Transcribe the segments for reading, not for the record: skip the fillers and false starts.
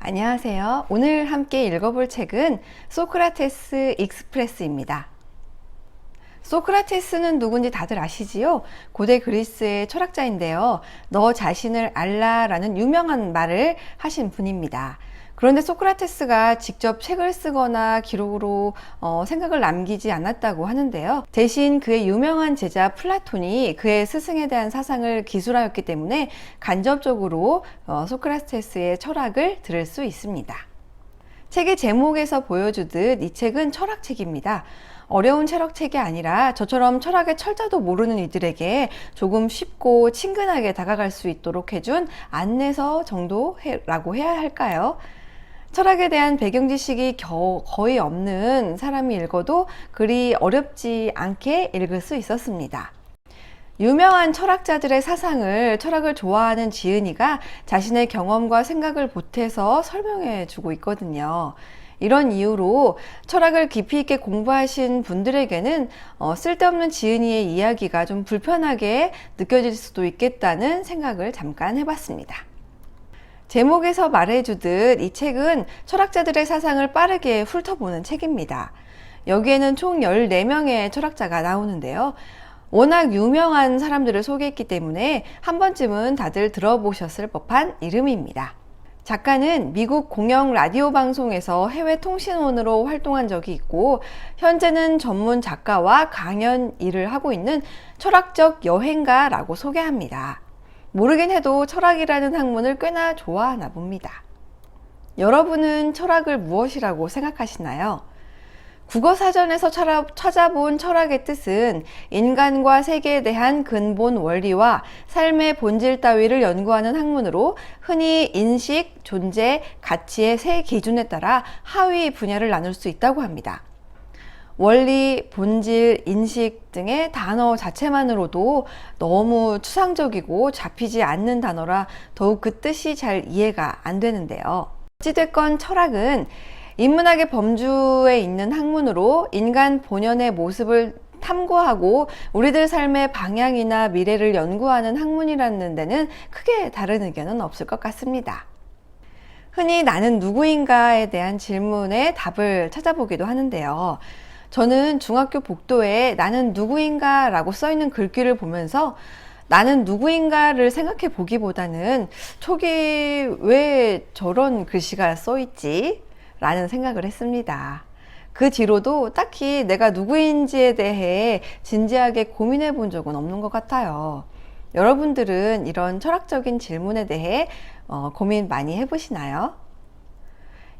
안녕하세요. 오늘 함께 읽어볼 책은 소크라테스 익스프레스입니다. 소크라테스는 누군지 다들 아시지요? 고대 그리스의 철학자인데요. 너 자신을 알라라는 유명한 말을 하신 분입니다. 그런데 소크라테스가 직접 책을 쓰거나 기록으로 생각을 남기지 않았다고 하는데요. 대신 그의 유명한 제자 플라톤이 그의 스승에 대한 사상을 기술하였기 때문에 간접적으로 소크라테스의 철학을 들을 수 있습니다. 책의 제목에서 보여주듯 이 책은 철학책입니다. 어려운 철학책이 아니라 저처럼 철학의 철자도 모르는 이들에게 조금 쉽고 친근하게 다가갈 수 있도록 해준 안내서 정도라고 해야 할까요? 철학에 대한 배경 지식이 거의 없는 사람이 읽어도 그리 어렵지 않게 읽을 수 있었습니다. 유명한 철학자들의 사상을 철학을 좋아하는 지은이가 자신의 경험과 생각을 보태서 설명해 주고 있거든요. 이런 이유로 철학을 깊이 있게 공부하신 분들에게는 쓸데없는 지은이의 이야기가 좀 불편하게 느껴질 수도 있겠다는 생각을 잠깐 해봤습니다. 제목에서 말해주듯 이 책은 철학자들의 사상을 빠르게 훑어보는 책입니다. 여기에는 총 14명의 철학자가 나오는데요. 워낙 유명한 사람들을 소개했기 때문에 한 번쯤은 다들 들어보셨을 법한 이름입니다. 작가는 미국 공영 라디오 방송에서 해외 통신원으로 활동한 적이 있고, 현재는 전문 작가와 강연 일을 하고 있는 철학적 여행가라고 소개합니다. 모르긴 해도 철학이라는 학문을 꽤나 좋아하나 봅니다. 여러분은 철학을 무엇이라고 생각하시나요? 국어사전에서 찾아본 철학의 뜻은 인간과 세계에 대한 근본 원리와 삶의 본질 따위를 연구하는 학문으로 흔히 인식, 존재, 가치의 세 기준에 따라 하위 분야를 나눌 수 있다고 합니다. 원리, 본질, 인식 등의 단어 자체만으로도 너무 추상적이고 잡히지 않는 단어라 더욱 그 뜻이 잘 이해가 안 되는데요. 어찌됐건 철학은 인문학의 범주에 있는 학문으로 인간 본연의 모습을 탐구하고 우리들 삶의 방향이나 미래를 연구하는 학문이라는 데는 크게 다른 의견은 없을 것 같습니다. 흔히 나는 누구인가에 대한 질문에 답을 찾아보기도 하는데요. 저는 중학교 복도에 나는 누구인가 라고 써있는 글귀를 보면서 나는 누구인가를 생각해 보기보다는 저기 왜 저런 글씨가 써있지? 라는 생각을 했습니다. 그 뒤로도 딱히 내가 누구인지에 대해 진지하게 고민해 본 적은 없는 것 같아요. 여러분들은 이런 철학적인 질문에 대해 고민 많이 해보시나요?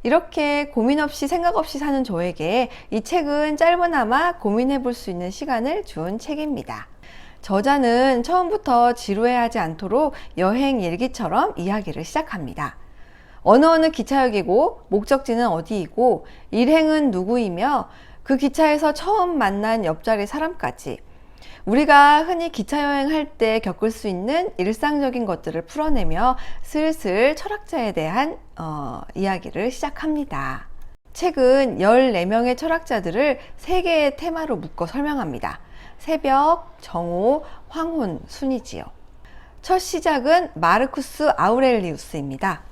이렇게 고민 없이 생각 없이 사는 저에게 이 책은 짧으나마 고민해 볼 수 있는 시간을 준 책입니다. 저자는 처음부터 지루해하지 않도록 여행 일기처럼 이야기를 시작합니다. 어느 기차역이고 목적지는 어디이고 일행은 누구이며 그 기차에서 처음 만난 옆자리 사람까지 우리가 흔히 기차 여행할 때 겪을 수 있는 일상적인 것들을 풀어내며 슬슬 철학자에 대한 이야기를 시작합니다. 책은 14명의 철학자들을 3개의 테마로 묶어 설명합니다. 새벽, 정오, 황혼 순이지요. 첫 시작은 마르쿠스 아우렐리우스입니다.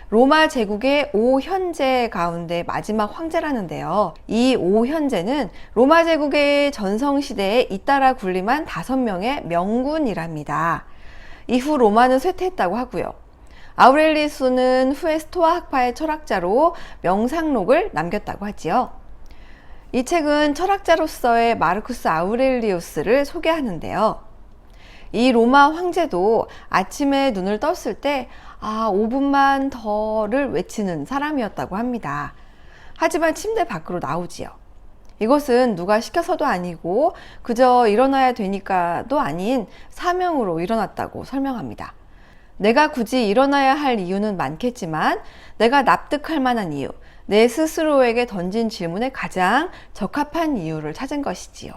로마 제국의 5현제 가운데 마지막 황제라는데요. 이 5현제는 로마 제국의 전성시대에 잇따라 군림한 5명의 명군이랍니다. 이후 로마는 쇠퇴했다고 하고요. 아우렐리우스는 후에 스토아 학파의 철학자로 명상록을 남겼다고 하지요. 이 책은 철학자로서의 마르쿠스 아우렐리우스를 소개하는데요. 이 로마 황제도 아침에 눈을 떴을 때 5분만 더를 외치는 사람이었다고 합니다. 하지만 침대 밖으로 나오지요. 이것은 누가 시켜서도 아니고 그저 일어나야 되니까도 아닌 사명으로 일어났다고 설명합니다. 내가 굳이 일어나야 할 이유는 많겠지만 내가 납득할 만한 이유, 내 스스로에게 던진 질문에 가장 적합한 이유를 찾은 것이지요.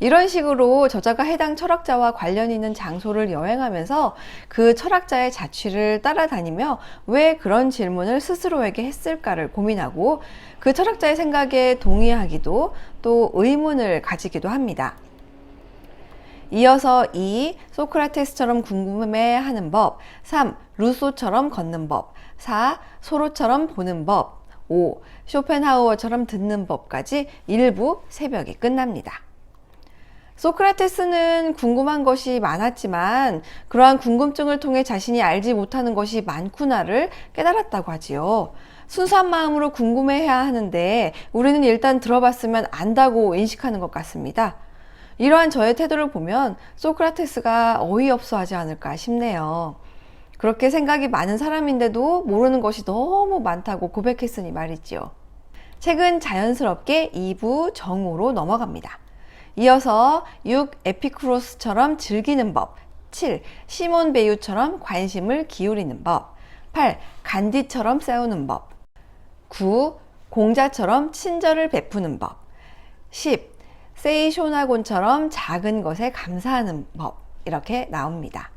이런 식으로 저자가 해당 철학자와 관련 있는 장소를 여행하면서 그 철학자의 자취를 따라다니며 왜 그런 질문을 스스로에게 했을까를 고민하고 그 철학자의 생각에 동의하기도 또 의문을 가지기도 합니다. 이어서 2. 소크라테스처럼 궁금해하는 법. 3. 루소처럼 걷는 법. 4. 소로처럼 보는 법. 5. 쇼펜하우어처럼 듣는 법까지 일부 새벽에 끝납니다. 소크라테스는 궁금한 것이 많았지만 그러한 궁금증을 통해 자신이 알지 못하는 것이 많구나를 깨달았다고 하지요. 순수한 마음으로 궁금해해야 하는데 우리는 일단 들어봤으면 안다고 인식하는 것 같습니다. 이러한 저의 태도를 보면 소크라테스가 어이없어 하지 않을까 싶네요. 그렇게 생각이 많은 사람인데도 모르는 것이 너무 많다고 고백했으니 말이지요. 책은 자연스럽게 2부 정오로 넘어갑니다. 이어서 6. 에피쿠로스처럼 즐기는 법. 7. 시몬 베유처럼 관심을 기울이는 법. 8. 간디처럼 싸우는 법. 9. 공자처럼 친절을 베푸는 법. 10. 세이쇼나곤처럼 작은 것에 감사하는 법. 이렇게 나옵니다.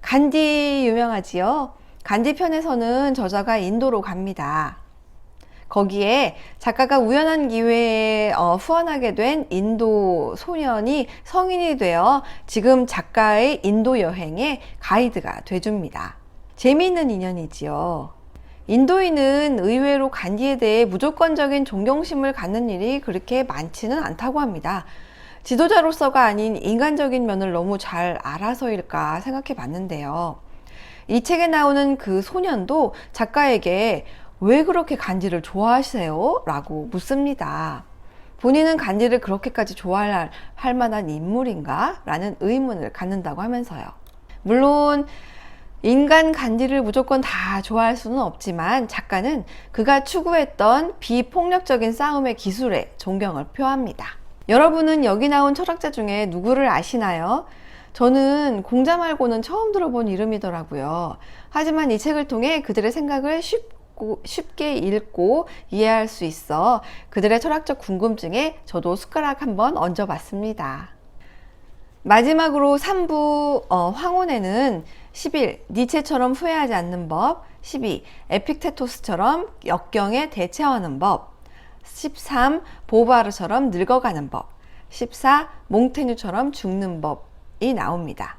간디 유명하지요? 간디 편에서는 저자가 인도로 갑니다. 거기에 작가가 우연한 기회에 후원하게 된 인도 소년이 성인이 되어 지금 작가의 인도 여행의 가이드가 돼줍니다. 재미있는 인연이지요. 인도인은 의외로 간디에 대해 무조건적인 존경심을 갖는 일이 그렇게 많지는 않다고 합니다. 지도자로서가 아닌 인간적인 면을 너무 잘 알아서일까 생각해 봤는데요. 이 책에 나오는 그 소년도 작가에게 왜 그렇게 간디를 좋아하세요? 라고 묻습니다. 본인은 간디를 그렇게까지 좋아할 만한 인물인가? 라는 의문을 갖는다고 하면서요. 물론 인간 간디를 무조건 다 좋아할 수는 없지만 작가는 그가 추구했던 비폭력적인 싸움의 기술에 존경을 표합니다. 여러분은 여기 나온 철학자 중에 누구를 아시나요? 저는 공자 말고는 처음 들어본 이름이더라고요. 하지만 이 책을 통해 그들의 생각을 쉽게 읽고 이해할 수 있어 그들의 철학적 궁금증에 저도 숟가락 한번 얹어봤습니다. 마지막으로 3부 황혼에는 11. 니체처럼 후회하지 않는 법. 12. 에픽테토스처럼 역경에 대처하는 법. 13. 보바르처럼 늙어가는 법. 14. 몽테뉴처럼 죽는 법이 나옵니다.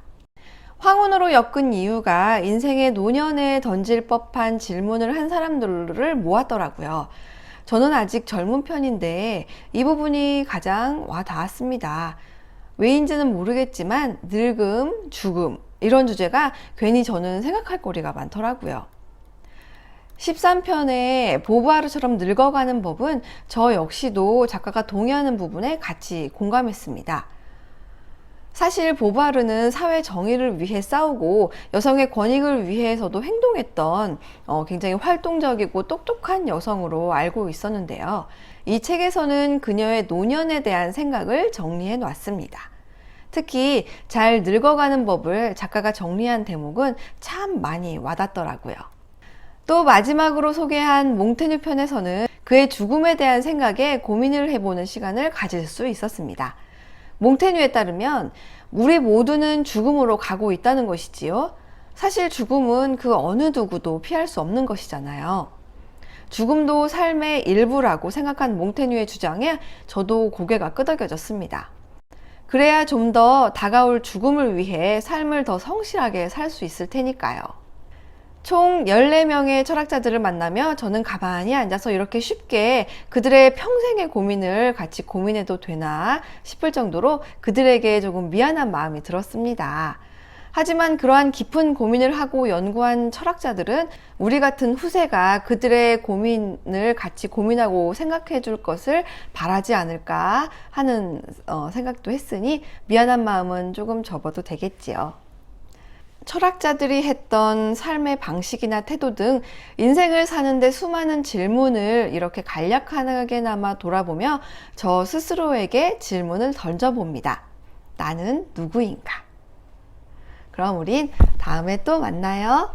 황혼으로 엮은 이유가 인생의 노년에 던질 법한 질문을 한 사람들을 모았더라고요. 저는 아직 젊은 편인데 이 부분이 가장 와 닿았습니다. 왜인지는 모르겠지만 늙음, 죽음 이런 주제가 괜히 저는 생각할 거리가 많더라고요. 13편의 보부아르처럼 늙어가는 법은 저 역시도 작가가 동의하는 부분에 같이 공감했습니다. 사실 보바르는 사회 정의를 위해 싸우고 여성의 권익을 위해서도 행동했던 굉장히 활동적이고 똑똑한 여성으로 알고 있었는데요. 이 책에서는 그녀의 노년에 대한 생각을 정리해 놨습니다. 특히 잘 늙어가는 법을 작가가 정리한 대목은 참 많이 와닿더라고요. 또 마지막으로 소개한 몽테뉴 편에서는 그의 죽음에 대한 생각에 고민을 해보는 시간을 가질 수 있었습니다. 몽테뉴에 따르면 우리 모두는 죽음으로 가고 있다는 것이지요. 사실 죽음은 그 어느 누구도 피할 수 없는 것이잖아요. 죽음도 삶의 일부라고 생각한 몽테뉴의 주장에 저도 고개가 끄덕여졌습니다. 그래야 좀 더 다가올 죽음을 위해 삶을 더 성실하게 살 수 있을 테니까요. 총 14명의 철학자들을 만나며 저는 가만히 앉아서 이렇게 쉽게 그들의 평생의 고민을 같이 고민해도 되나 싶을 정도로 그들에게 조금 미안한 마음이 들었습니다. 하지만 그러한 깊은 고민을 하고 연구한 철학자들은 우리 같은 후세가 그들의 고민을 같이 고민하고 생각해 줄 것을 바라지 않을까 하는 생각도 했으니 미안한 마음은 조금 접어도 되겠지요. 철학자들이 했던 삶의 방식이나 태도 등 인생을 사는데 수많은 질문을 이렇게 간략하게나마 돌아보며 저 스스로에게 질문을 던져봅니다. 나는 누구인가? 그럼 우린 다음에 또 만나요.